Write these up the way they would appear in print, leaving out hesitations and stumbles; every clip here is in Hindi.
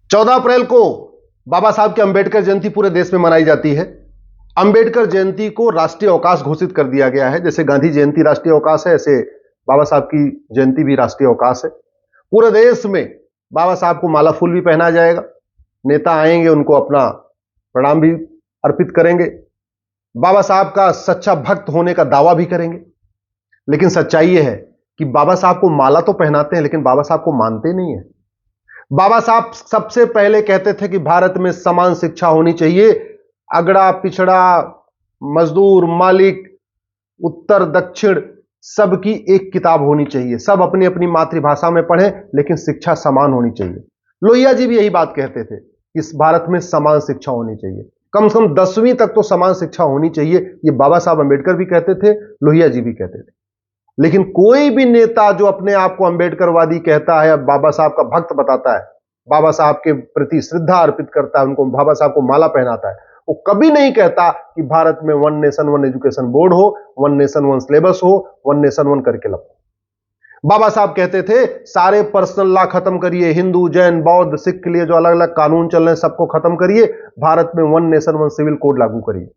14 अप्रैल को बाबा साहब की अंबेडकर जयंती पूरे देश में मनाई जाती है। अंबेडकर जयंती को राष्ट्रीय अवकाश घोषित कर दिया गया है। जैसे गांधी जयंती राष्ट्रीय अवकाश है, ऐसे बाबा साहब की जयंती भी राष्ट्रीय अवकाश है। पूरे देश में बाबा साहब को माला फूल भी पहनाया जाएगा। नेता आएंगे, उनको अपना प्रणाम भी अर्पित करेंगे। बाबा साहब का सच्चा भक्त होने का दावा भी करेंगे। लेकिन सच्चाई यह है कि बाबा साहब को माला तो पहनाते हैं, लेकिन बाबा साहब को मानते नहीं है। बाबा साहब सबसे पहले कहते थे कि भारत में समान शिक्षा होनी चाहिए। अगड़ा पिछड़ा, मजदूर, मालिक, उत्तर दक्षिण, सबकी एक किताब होनी चाहिए। सब अपनी अपनी मातृभाषा में पढ़ें, लेकिन शिक्षा समान होनी चाहिए। लोहिया जी भी यही बात कहते थे कि इस भारत में समान शिक्षा होनी चाहिए। कम से कम 10वीं तक तो समान शिक्षा होनी चाहिए। ये बाबा साहब अंबेडकर भी कहते थे, लोहिया जी भी कहते थे। लेकिन कोई भी नेता जो अपने आप को अंबेडकरवादी कहता है, बाबा साहब का भक्त बताता है, बाबा साहब के प्रति श्रद्धा अर्पित करता है, उनको बाबा साहब को माला पहनाता है, वो कभी नहीं कहता कि भारत में 1 नेशन 1 एजुकेशन बोर्ड हो, 1 नेशन 1 सिलेबस हो, 1 नेशन 1 करिकुलम। बाबा साहब कहते थे सारे पर्सनल लॉ खत्म करिए, हिंदू, जैन, बौद्ध, सिख के लिए जो अलग अलग कानून चल रहे हैं सबको खत्म करिए, भारत में 1 नेशन 1 सिविल कोड लागू करिए।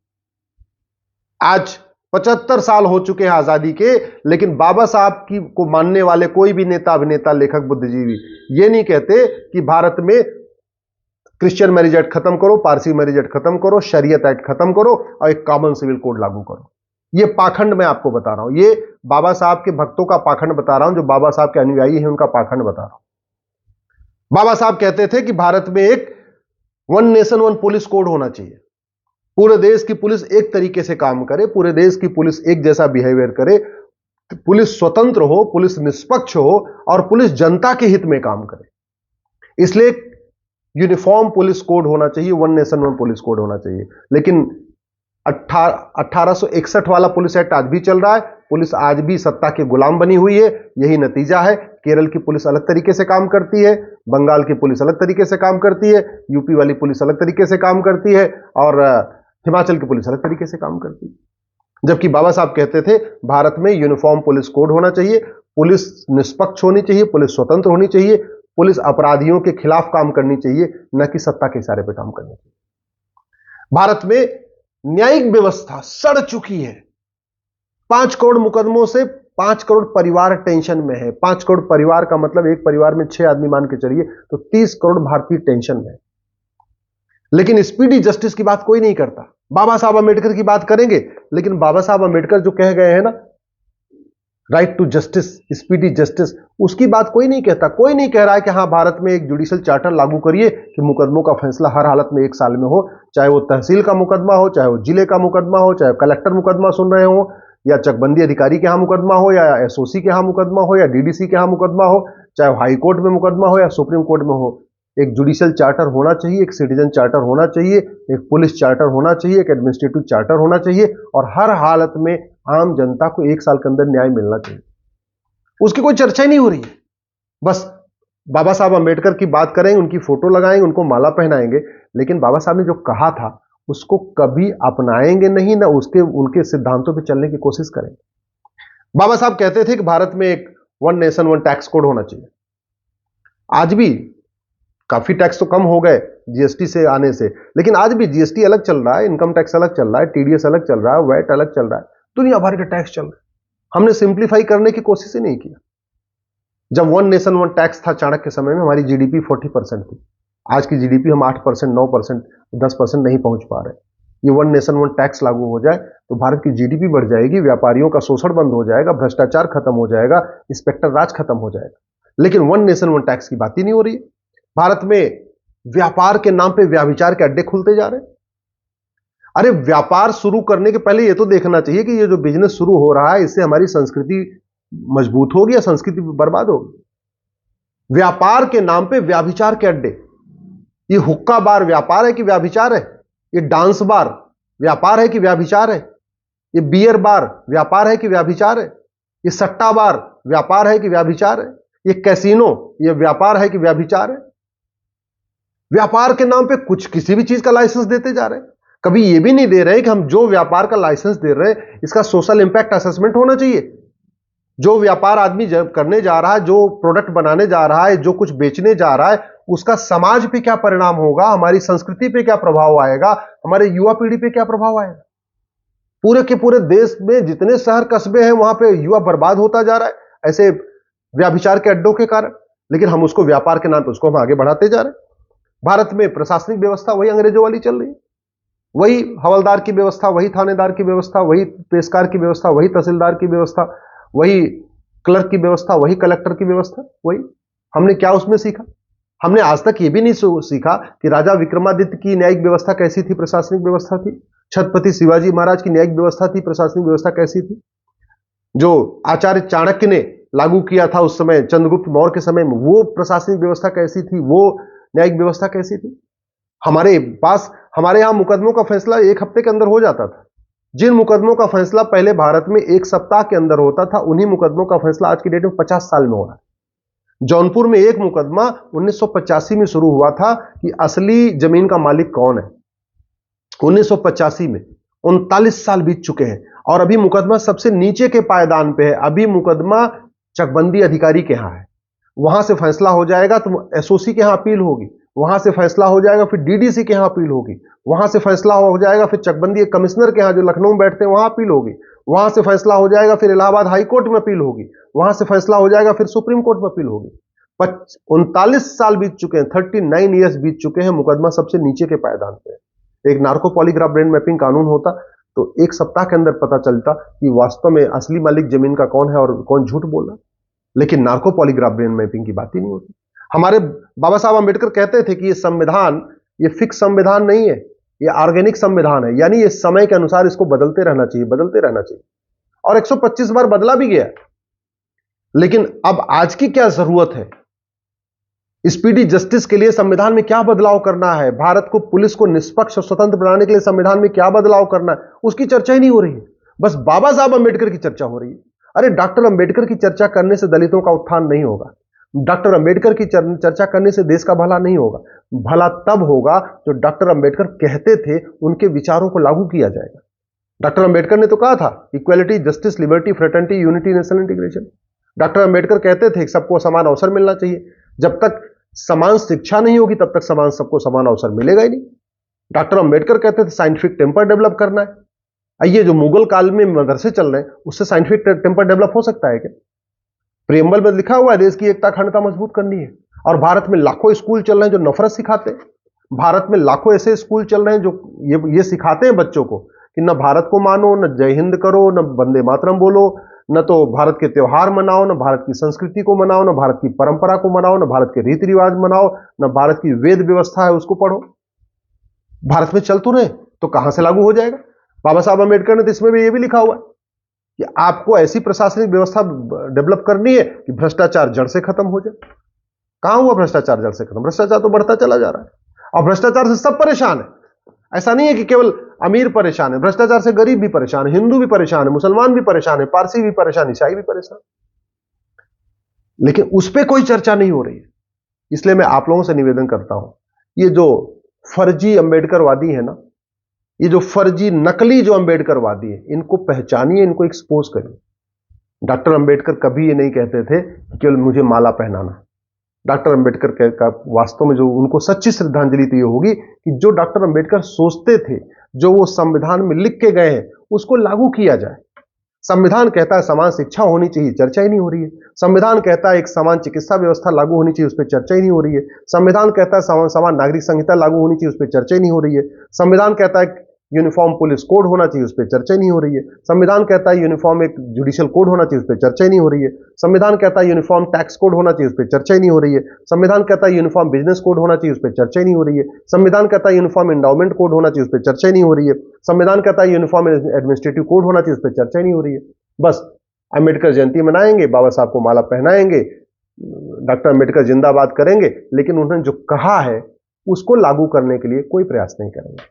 आज 75 साल हो चुके हैं आजादी के, लेकिन बाबा साहब की को मानने वाले कोई भी नेता, अभिनेता, लेखक, बुद्धिजीवी ये नहीं कहते कि भारत में क्रिश्चियन मैरिज एक्ट खत्म करो, पारसी मैरिज एक्ट खत्म करो, शरीयत एक्ट खत्म करो और एक कॉमन सिविल कोड लागू करो। ये पाखंड मैं आपको बता रहा हूं, ये बाबा साहब के भक्तों का पाखंड बता रहा हूं, जो बाबा साहब के अनुयायी हैं उनका पाखंड बता रहा हूं। बाबा साहब कहते थे कि भारत में एक 1 नेशन 1 पुलिस कोड होना चाहिए। पूरे देश की पुलिस एक तरीके से काम करे, पूरे देश की पुलिस एक जैसा बिहेवियर करे, पुलिस स्वतंत्र हो, पुलिस निष्पक्ष हो और पुलिस जनता के हित में काम करे। इसलिए यूनिफॉर्म पुलिस कोड होना चाहिए, 1 नेशन 1 पुलिस कोड होना चाहिए। लेकिन 1861 वाला पुलिस एक्ट आज भी चल रहा है। पुलिस आज भी सत्ता के गुलाम बनी हुई है। यही नतीजा है। केरल की पुलिस अलग तरीके से काम करती है, बंगाल की पुलिस अलग तरीके से काम करती है, यूपी वाली पुलिस अलग तरीके से काम करती है और हिमाचल की पुलिस अलग तरीके से काम करती है। जबकि बाबा साहब कहते थे भारत में यूनिफॉर्म पुलिस कोड होना चाहिए, पुलिस निष्पक्ष होनी चाहिए, पुलिस स्वतंत्र होनी चाहिए, पुलिस अपराधियों के खिलाफ काम करनी चाहिए, न कि सत्ता के इशारे पर काम करनी चाहिए। भारत में न्यायिक व्यवस्था सड़ चुकी है। 5 करोड़ मुकदमों से 5 करोड़ परिवार टेंशन में है। 5 करोड़ परिवार का मतलब एक परिवार में 6 आदमी मान के चलिए तो 30 करोड़ भारतीय टेंशन में है। लेकिन स्पीडी जस्टिस की बात कोई नहीं करता। बाबा साहब अंबेडकर की बात करेंगे, लेकिन बाबा साहब अंबेडकर जो कह गए हैं ना, right to justice, speedy justice, उसकी बात कोई नहीं कहता। कोई नहीं कह रहा है कि हाँ भारत में एक जुडिशियल चार्टर लागू करिए कि मुकदमों का फैसला हर हालत में 1 साल में हो, चाहे वो तहसील का मुकदमा हो, चाहे वो जिले का मुकदमा हो, चाहे कलेक्टर मुकदमा सुन रहे हो, या चकबंदी अधिकारी के यहां मुकदमा हो, या एसओसी के यहां मुकदमा हो, या डीडीसी के यहां मुकदमा हो, चाहे हाई कोर्ट में मुकदमा हो या सुप्रीम कोर्ट में हो। एक जुडिशियल चार्टर होना चाहिए, एक सिटीजन चार्टर होना चाहिए, एक पुलिस चार्टर होना चाहिए, एक एडमिनिस्ट्रेटिव चार्टर होना चाहिए और हर हालत में आम जनता को 1 साल के अंदर न्याय मिलना चाहिए। उसकी कोई चर्चा ही नहीं हो रही है। बस बाबा साहब अंबेडकर की बात करेंगे, उनकी फोटो लगाएंगे, उनको माला पहनाएंगे, लेकिन बाबा साहब ने जो कहा था उसको कभी अपनाएंगे नहीं, ना उनके सिद्धांतों पे चलने की कोशिश करेंगे। बाबा साहब कहते थे कि भारत में एक 1 नेशन 1 टैक्स कोड होना चाहिए। आज भी काफी टैक्स तो कम हो गए जीएसटी से आने से, लेकिन आज भी जीएसटी अलग चल रहा है, इनकम टैक्स अलग चल रहा है, टीडीएस अलग चल रहा है, वैट अलग चल रहा है, दुनिया भर के टैक्स चल रहे हैं। हमने सिंप्लीफाई करने की कोशिश ही नहीं किया। जब 1 नेशन 1 टैक्स था चाणक्य के समय में, हमारी जीडीपी 40% थी। आज की जीडीपी हम 8%, 9%, 10% नहीं पहुंच पा रहे। ये 1 नेशन 1 टैक्स लागू हो जाए तो भारत की जीडीपी बढ़ जाएगी, व्यापारियों का शोषण बंद हो जाएगा, भ्रष्टाचार खत्म हो जाएगा, इंस्पेक्टर राज खत्म हो जाएगा। लेकिन 1 नेशन 1 टैक्स की बात ही नहीं हो रही। भारत में व्यापार के नाम पे व्याभिचार के अड्डे खुलते जा रहे हैं। अरे व्यापार शुरू करने के पहले ये तो देखना चाहिए कि ये जो बिजनेस शुरू हो रहा है इससे हमारी संस्कृति मजबूत होगी या संस्कृति बर्बाद होगी। व्यापार के नाम पे व्याभिचार के अड्डे, ये हुक्का बार व्यापार है कि व्याभिचार है? ये डांस बार व्यापार है कि व्याभिचार है? ये बियर बार व्यापार है कि व्याभिचार है? ये सट्टा बार व्यापार है कि व्याभिचार है? ये कैसीनो ये व्यापार है कि व्याभिचार है? व्यापार के नाम पे कुछ किसी भी चीज का लाइसेंस देते जा रहे हैं। कभी ये भी नहीं दे रहे कि हम जो व्यापार का लाइसेंस दे रहे हैं इसका सोशल इंपैक्ट असेसमेंट होना चाहिए। जो व्यापार आदमी करने जा रहा है, जो प्रोडक्ट बनाने जा रहा है, जो कुछ बेचने जा रहा है, उसका समाज पे क्या परिणाम होगा, हमारी संस्कृति पे क्या प्रभाव आएगा, हमारे युवा पीढ़ी पे क्या प्रभाव आएगा। पूरे के पूरे देश में जितने शहर कस्बे हैं वहां पे युवा बर्बाद होता जा रहा है ऐसे व्याभिचार के अड्डों के कारण, लेकिन हम उसको व्यापार के नाम पे उसको हम आगे बढ़ाते जा रहे हैं। भारत में प्रशासनिक व्यवस्था वही अंग्रेजों वाली चल रही है, वही हवलदार की व्यवस्था, वही थानेदार की व्यवस्था, वही पेशकार की व्यवस्था, वही तहसीलदार की व्यवस्था, वही क्लर्क की व्यवस्था, वही कलेक्टर की व्यवस्था, वही। हमने क्या उसमें सीखा? हमने आज तक ये भी नहीं सीखा कि राजा विक्रमादित्य की न्यायिक व्यवस्था कैसी थी, प्रशासनिक व्यवस्था थी, छत्रपति शिवाजी महाराज की न्यायिक व्यवस्था थी, प्रशासनिक व्यवस्था कैसी थी, जो आचार्य चाणक्य ने लागू किया था उस समय चंद्रगुप्त मौर्य के समय में, वो प्रशासनिक व्यवस्था कैसी थी, वो न्यायिक व्यवस्था कैसी थी। हमारे पास, हमारे यहां मुकदमों का फैसला 1 हफ्ते के अंदर हो जाता था। जिन मुकदमों का फैसला पहले भारत में 1 सप्ताह के अंदर होता था, उन्हीं मुकदमों का फैसला आज की डेट में 50 साल में हो रहा है। जौनपुर में एक मुकदमा 1985 में शुरू हुआ था कि असली जमीन का मालिक कौन है। 1985 में 39 साल बीत चुके हैं और अभी मुकदमा सबसे नीचे के पायदान पे है। अभी मुकदमा चकबंदी अधिकारी के यहां है, वहां से फैसला हो जाएगा तो एसओसी के यहां अपील होगी, वहां से फैसला हो जाएगा फिर डीडीसी के यहां अपील होगी, वहां से फैसला हो जाएगा फिर चकबंदी कमिश्नर के यहां जो लखनऊ में बैठते हैं वहां अपील होगी, वहां से फैसला हो जाएगा फिर इलाहाबाद हाई कोर्ट में अपील होगी, वहां से फैसला हो जाएगा फिर सुप्रीम कोर्ट में अपील होगी। 39 साल बीत चुके हैं, 39 ईयर्स बीत चुके हैं, मुकदमा सबसे नीचे के पायदान पे। एक नार्को पॉलीग्राफ ब्रेन मैपिंग कानून होता तो 1 सप्ताह के अंदर पता चलता कि वास्तव में असली मालिक जमीन का कौन है और कौन झूठ बोल रहा है, लेकिन नार्को पॉलीग्राफ ब्रेन मैपिंग की बात ही नहीं होती। हमारे बाबा साहब अंबेडकर कहते थे कि ये संविधान, ये फिक्स संविधान नहीं है, ये ऑर्गेनिक संविधान है, यानी ये समय के अनुसार इसको बदलते रहना चाहिए, बदलते रहना चाहिए। और 125 बार बदला भी गया। लेकिन अब आज की क्या जरूरत है? स्पीडी जस्टिस के लिए संविधान में क्या बदलाव करना है, भारत को, पुलिस को निष्पक्ष और स्वतंत्र बनाने के लिए संविधान में क्या बदलाव करना है, उसकी चर्चा ही नहीं हो रही है। बस बाबा साहब अंबेडकर की चर्चा हो रही है। अरे डॉक्टर अंबेडकर की चर्चा करने से दलितों का उत्थान नहीं होगा, डॉक्टर अंबेडकर की चर्चा करने से देश का भला नहीं होगा। भला तब होगा जो डॉक्टर अंबेडकर कहते थे उनके विचारों को लागू किया जाएगा। डॉक्टर अंबेडकर ने तो कहा था equality, justice, liberty, fraternity, unity, national integration. Doctor Ambedkar कहते थे सबको समान अवसर मिलना चाहिए। जब तक समान शिक्षा नहीं होगी तब तक सबको समान अवसर मिलेगा ही नहीं। डॉक्टर अंबेडकर कहते थे साइंटिफिक टेम्पर डेवलप करना है। ये जो मुगल काल में मदरसे चल रहे हैं उससे साइंटिफिक टेम्पर डेवलप हो सकता है क्या? प्रियम्बल में लिखा हुआ है देश की एकता अखंडता मजबूत करनी है। और भारत में लाखों स्कूल चल रहे हैं जो नफरत सिखाते हैं। भारत में लाखों ऐसे स्कूल चल रहे हैं जो ये सिखाते हैं बच्चों को कि न भारत को मानो, न जय हिंद करो, न वंदे मातरम बोलो, न तो भारत के त्योहार मनाओ, न भारत की संस्कृति को मनाओ, न भारत की परंपरा को मनाओ, न भारत के रीति रिवाज मनाओ, न भारत की वेद व्यवस्था है उसको पढ़ो। भारत में चल तो रहे तो कहां से लागू हो जाएगा? बाबा साहब अम्बेडकर ने तो इसमें भी ये भी लिखा हुआ है कि आपको ऐसी प्रशासनिक व्यवस्था डेवलप करनी है कि भ्रष्टाचार जड़ से खत्म हो जाए। कहां हुआ भ्रष्टाचार जड़ से खत्म? भ्रष्टाचार तो बढ़ता चला जा रहा है और भ्रष्टाचार से सब परेशान है। ऐसा नहीं है कि केवल अमीर परेशान है, भ्रष्टाचार से गरीब भी परेशान है, हिंदू भी परेशान है, मुसलमान भी परेशान है, पारसी भी परेशान, ईसाई भी परेशान, लेकिन उस पर कोई चर्चा नहीं हो रही है। इसलिए मैं आप लोगों से निवेदन करता हूं, ये जो फर्जी अंबेडकरवादी है ना, ये जो फर्जी नकली जो अंबेडकरवादी है, इनको पहचानिए, इनको एक्सपोज करिए। डॉक्टर अंबेडकर कभी ये नहीं कहते थे कि केवल मुझे माला पहनाना। डॉक्टर अंबेडकर का वास्तव में जो उनको सच्ची श्रद्धांजलि तो ये होगी कि जो डॉक्टर अंबेडकर सोचते थे, जो वो संविधान में लिख के गए हैं, उसको लागू किया जाए। संविधान कहता है समान शिक्षा होनी चाहिए, चर्चा ही नहीं हो रही है। संविधान कहता है एक समान चिकित्सा व्यवस्था लागू होनी चाहिए, उस पर चर्चा ही नहीं हो रही है। संविधान कहता है समान नागरिक संहिता लागू होनी चाहिए, उस पर चर्चा ही नहीं हो रही है। संविधान कहता है यूनिफॉर्म पुलिस कोड होना चाहिए, उस पर चर्चा ही नहीं हो रही है। संविधान कहता है यूनिफॉर्म एक जुडिशियल कोड होना चाहिए, उस पर चर्चा ही नहीं हो रही है। संविधान कहता है यूनिफॉर्म टैक्स कोड होना चाहिए, उस पर चर्चा ही नहीं हो रही है। संविधान कहता है यूनिफॉर्म बिजनेस कोड होना चाहिए, उस पर चर्चा ही नहीं हो रही है। संविधान कहता है यूनिफॉर्म एंडाउमेंट कोड होना चाहिए, उस पर चर्चा ही नहीं हो रही है। संविधान कहता है यूनिफॉर्म एडमिनिस्ट्रेटिव कोड होना चाहिए, उस पर चर्चा ही नहीं हो रही है। बस अम्बेडकर जयंती मनाएंगे, बाबा साहब को माला पहनाएंगे, डॉक्टर अम्बेडकर जिंदाबाद करेंगे, लेकिन उन्होंने जो कहा है उसको लागू करने के लिए कोई प्रयास नहीं करेंगे।